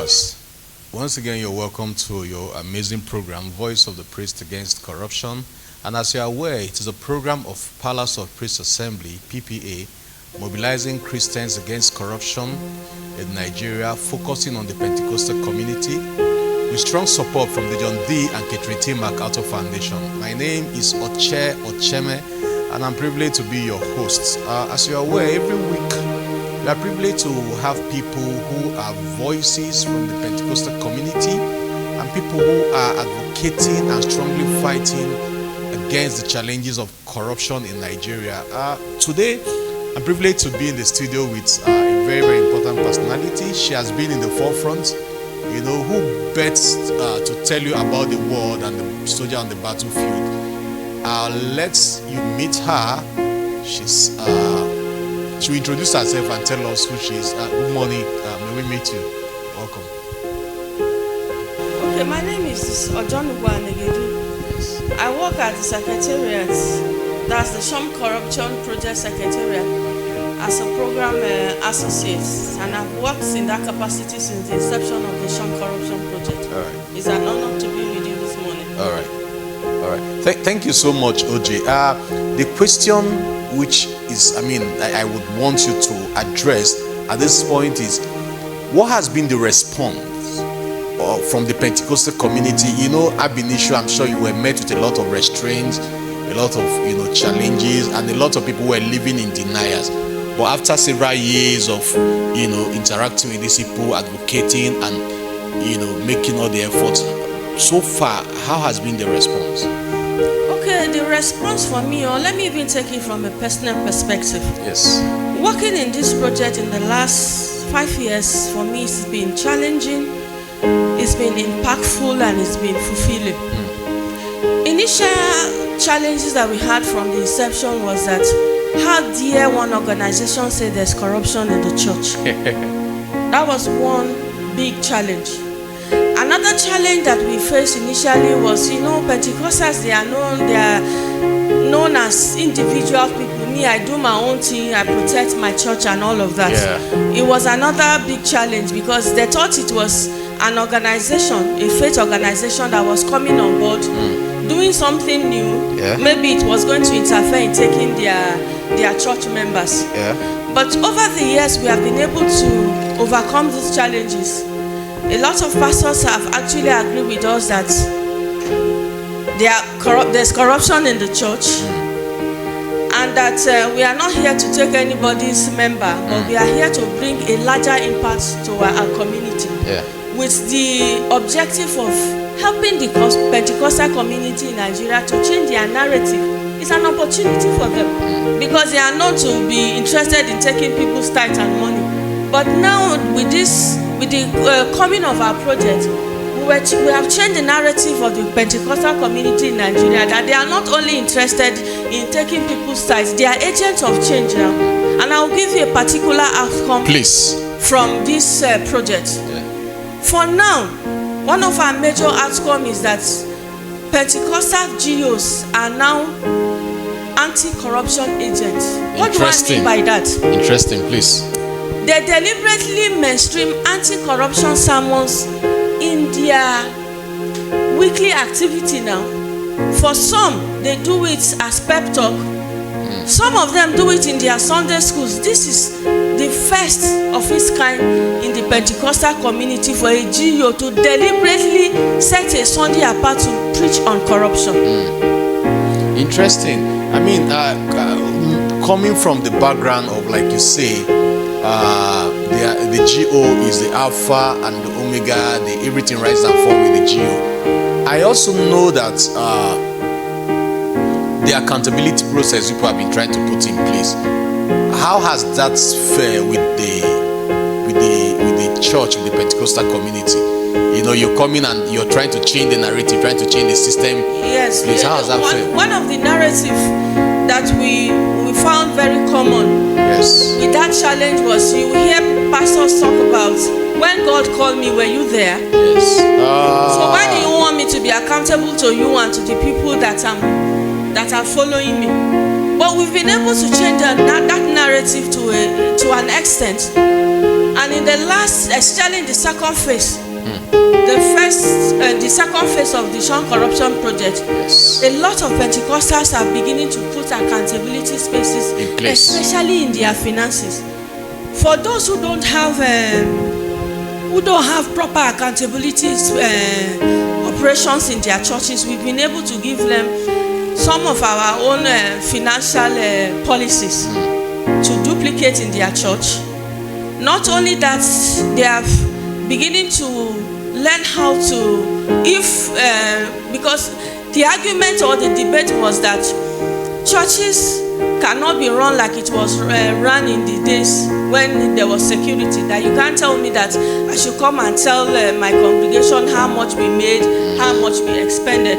viewers, once again you're welcome to your amazing program, Voice of the Priest Against Corruption. And as you're aware, it is a program of Palace of Priest Assembly, PPA, mobilizing Christians against corruption in Nigeria, focusing on the Pentecostal community, with strong support from the John D. and Catherine T. MacArthur Foundation. My name is Ocheme, and I'm privileged to be your host. As you're aware, every week we are privileged to have people who are voices from the Pentecostal community and people who are advocating and strongly fighting against the challenges of corruption in Nigeria. Today, I'm privileged to be in the studio with a very, very important personality. She has been in the forefront. You know, who best to tell you about the world and the soldier on the battlefield? Let you meet her. She'll introduce herself and tell us who she is. Good morning. May we meet you? Welcome. Okay, my name is Ojonugwa Negedu. Yes. I work at the Secretariat, that's the Sham Corruption Project Secretariat, as a program associate, and I've worked in that capacity since the inception of the Sham Corruption Project. All right. It's an honor to be with you this morning. All right. All right. Thank you so much, OJ. The question which is, I would want you to address at this point is, what has been the response from the Pentecostal community? You know, ab initio, I'm sure you were met with a lot of restraints, a lot of challenges, and a lot of people were living in denials. But after several years of interacting with these people, advocating and making all the efforts, so far, how has been the response? Okay, the response for me, or let me even take it from a personal perspective. Yes. Working in this project in the last 5 years, for me, it's been challenging, it's been impactful, and it's been fulfilling. Initial challenges that we had from the inception was that, how dare one organization say there's corruption in the church? That was one big challenge. Another challenge that we faced initially was, Pentecostals, they are known as individual people. Me, I do my own thing, I protect my church and all of that. Yeah. It was another big challenge because they thought it was an organization, a faith organization that was coming on board, doing something new. Yeah. Maybe it was going to interfere in taking their church members. Yeah. But over the years, we have been able to overcome these challenges. A lot of pastors have actually agreed with us that there's corruption in the church, and that we are not here to take anybody's member, but we are here to bring a larger impact to our community, with the objective of helping the Pentecostal community in Nigeria to change their narrative. It's an opportunity for them because they are not to be interested in taking people's tithe and money. But now with the coming of our project, we have changed the narrative of the Pentecostal community in Nigeria, that they are not only interested in taking people's tithes, they are agents of change now. And I will give you a particular outcome, please, from this project. Yeah. For now, one of our major outcomes is that Pentecostal GOs are now anti-corruption agents. What do I mean by that? Interesting, please. They deliberately mainstream anti-corruption sermons in their weekly activity now. For some, they do it as pep talk. Some of them do it in their Sunday schools. This is the first of its kind in the Pentecostal community for a GO to deliberately set a Sunday apart to preach on corruption. Interesting. Coming from the background of, like you say, the GO is the alpha and the omega, everything rises and falls with the GO. I also know that the accountability process people have been trying to put in place. How has that fared with the church, with the Pentecostal community? You're coming and you're trying to change the narrative, trying to change the system. Yes. Please, how has that fared? One of the narratives that we found very common with that challenge was, you hear pastors talk about, when God called me, were you there? Yes. So why do you want me to be accountable to you and to the people that are following me? But we've been able to change that narrative to an extent, and And in the last, especially in the second phase, the second phase of the Shun Corruption Project, Yes. a lot of Pentecostals are beginning to put accountability spaces In place. especially in their finances. For those who don't have proper accountability operations in their churches, we've been able to give them some of our own financial policies to duplicate in their church. Not only that, they are beginning to learn how to, because the argument or the debate was that churches cannot be run like it was run in the days when there was security. That you can't tell me that I should come and tell my congregation how much we made, how much we expended.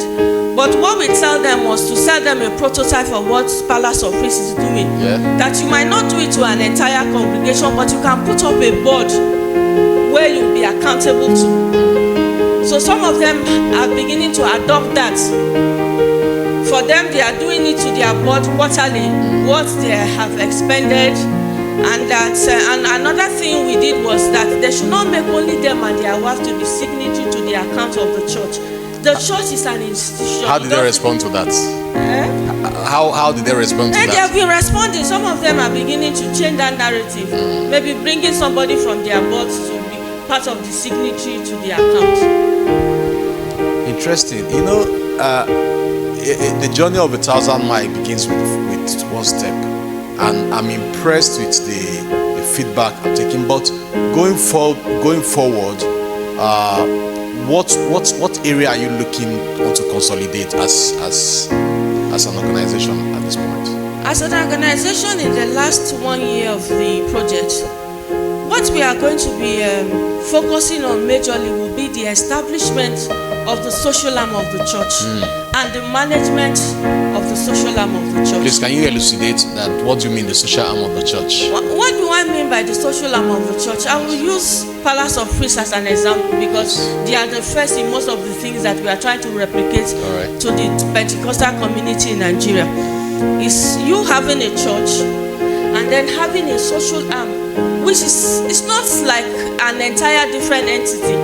But what we tell them was to sell them a prototype of what Palace of Praise is doing. Yeah. That you might not do it to an entire congregation, but you can put up a board where you'll be accountable to. So some of them are beginning to adopt that. For them, they are doing it to their board quarterly, what they have expended. And that, and another thing we did was that they should not make only them and their wives to be signatory to the account of the church. The church is an institution. How did they respond to that? How did they respond to And that? they have been responding. Some of them are beginning to change that narrative. Maybe bringing somebody from their board to be part of the signatory to the account. Interesting. You know, the journey of 1,000 miles begins with one step, and I'm impressed with the feedback I'm taking. But going forward, what area are you looking to consolidate as an organization at this point? As an organization, in the last 1 year of the project, what we are going to be focusing on majorly will be the establishment of the social arm of the church and the management of the social arm of the church. Please, can you elucidate that? What do you mean the social arm of the church? What do I mean by the social arm of the church? I will use Palace of Praise as an example because they are the first in most of the things that we are trying to replicate to the Pentecostal community in Nigeria. Is you having a church and then having a social arm, which is, it's not like an entire different entity.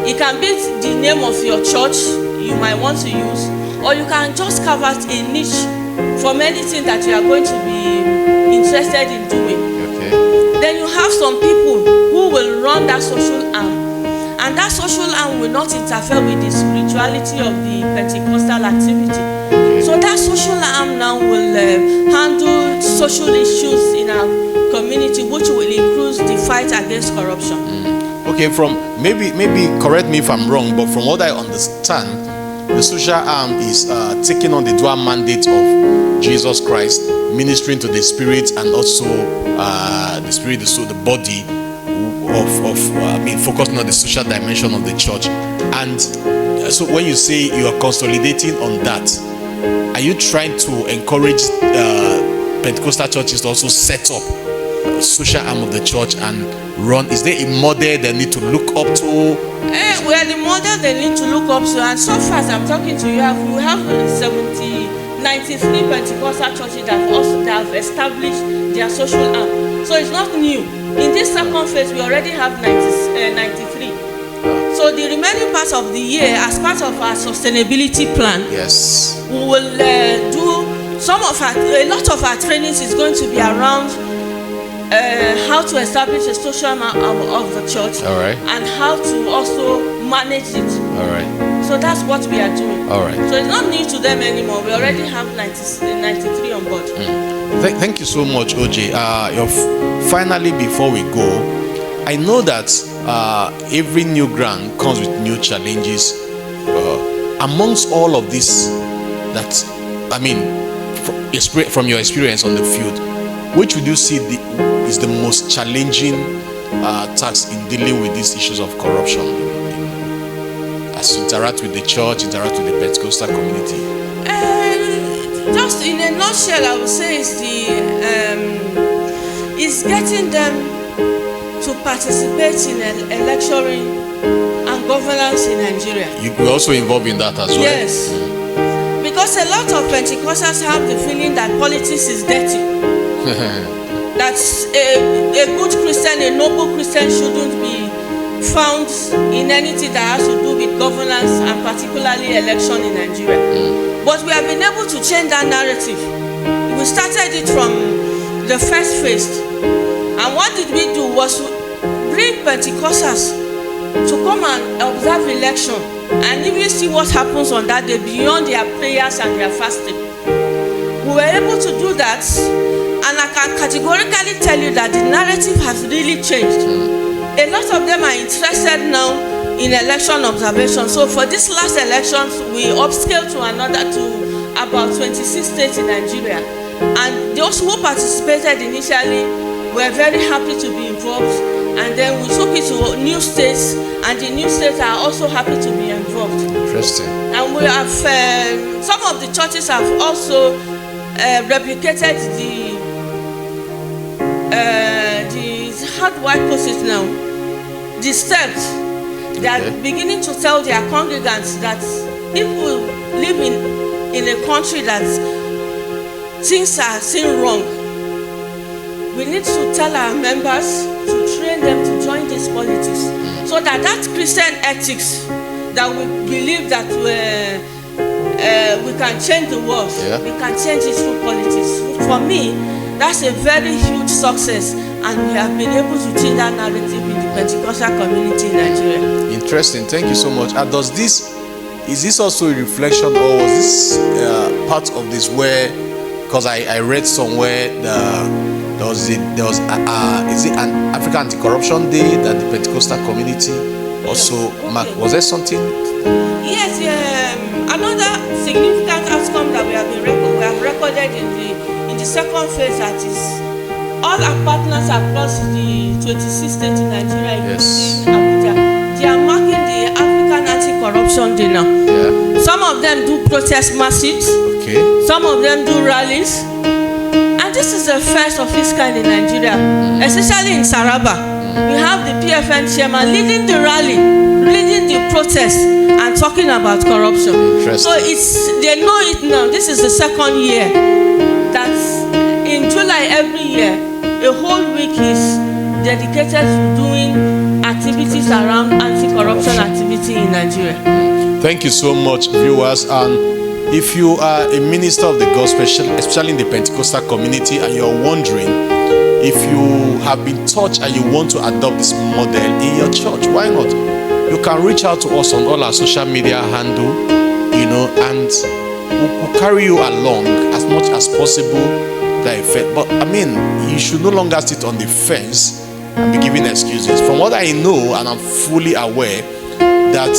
It can be the name of your church you might want to use, or you can just carve out a niche from anything that you are going to be interested in doing. Okay. Then you have some people who will run that social arm, and that social arm will not interfere with the spirituality of the Pentecostal activity. So that social arm now will handle social issues in our community, which will include the fight against corruption. Okay, from maybe correct me if I'm wrong, but from what I understand, the social arm is taking on the dual mandate of Jesus Christ, ministering to the spirit and also the spirit, the soul, the body focusing on the social dimension of the church. And so when you say you are consolidating on that, are you trying to encourage Pentecostal churches to also set up a social arm of the church and run? Is there a model they need to look up to? Well, the model they need to look up to, and so far as I'm talking to you, we have 93 Pentecostal churches that have established their social arm. So it's not new. In this second phase, we already have 93. So the remaining part of the year, as part of our sustainability plan, Yes, we will do a lot of our trainings is going to be around how to establish a social arm of the church. All right. And how to also manage it. all right, So that's what we are doing. all right. So it's not new to them anymore. We already have 93 on board. Thank you so much, OJ. Finally, before we go, I know that every new grant comes with new challenges. Amongst all of this, from your experience on the field, which would you see is the most challenging task in dealing with these issues of corruption as you interact with the church, interact with the Pentecostal community? Just in a nutshell, I would say is getting them to participate in lecturing and governance in Nigeria. You're also involved in that as well? Yes. Because a lot of Pentecostals have the feeling that politics is dirty. that a good Christian, a noble Christian shouldn't be found in anything that has to do with governance and particularly election in Nigeria. But we have been able to change that narrative. We started it from the first phase. And what did we do was to bring Pentecostals to come and observe election and even see what happens on that day beyond their prayers and their fasting. We were able to do that, and I can categorically tell you that the narrative has really changed. A lot of them are interested now in election observation. So for this last elections, we upscaled to about 26 states in Nigeria. And those who participated initially were very happy to be involved. And then we took it to new states, and the new states are also happy to be involved. Interesting. And we have, some of the churches have also replicated how do I put it now? The steps. They are beginning to tell their congregants that if we live in a country that things are seen wrong, we need to tell our members to train them to join this politics, so that Christian ethics that we believe that we can change the world, we can change it through politics. For me, that's a very huge success, and we have been able to change that narrative in the Pentecostal community in Nigeria. Interesting. Thank you so much. And is this also a reflection, or was this part of this where, because I read somewhere there was is it an African Anti-Corruption Day that the Pentecostal community also marked? Was there something? Yes, another significant outcome that we have recorded in the second phase, that is all our partners across the 26 states in Nigeria, including Abuja, they are marking the African Anti-Corruption Day now. Some of them do protest marches. Some of them do rallies. And this is the first of its kind in Nigeria, especially in Saraba. We have the PFN chairman leading the rally, leading the protest, and talking about corruption. So they know it now. This is the second year that in July every year, a whole week is dedicated to doing activities around anti-corruption activity in Nigeria. Thank you so much, viewers. And if you are a minister of the gospel, especially in the Pentecostal community, and you're wondering if you have been touched and you want to adopt this model in your church, why not? You can reach out to us on all our social media handle, and we'll carry you along as much as possible. But I mean, you should no longer sit on the fence and be giving excuses. From what I know, and I'm fully aware, that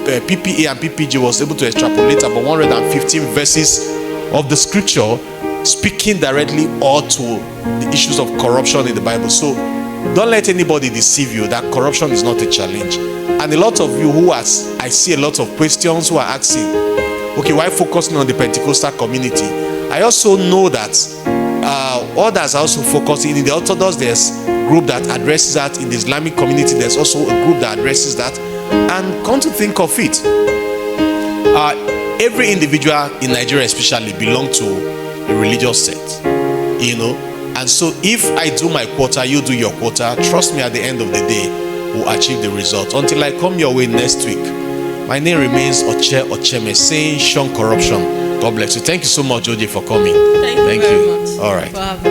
the PPA and PPG was able to extrapolate about 115 verses of the scripture speaking directly or to the issues of corruption in the Bible. So don't let anybody deceive you that corruption is not a challenge. And a lot of you I see a lot of questions who are asking, okay, why focusing on the Pentecostal community? I also know that others are also focusing in the Orthodox. There's a group that addresses that. In the Islamic community, there's also a group that addresses that. And come to think of it, every individual in Nigeria especially belongs to a religious sect, and so if I do my quota, you do your quota, trust me, at the end of the day we'll achieve the result. Until I come your way next week, my name remains Oche Ocheme, saying shun corruption. God bless you. Thank you so much, OJ, for coming. Thank you very much. All right. For having me.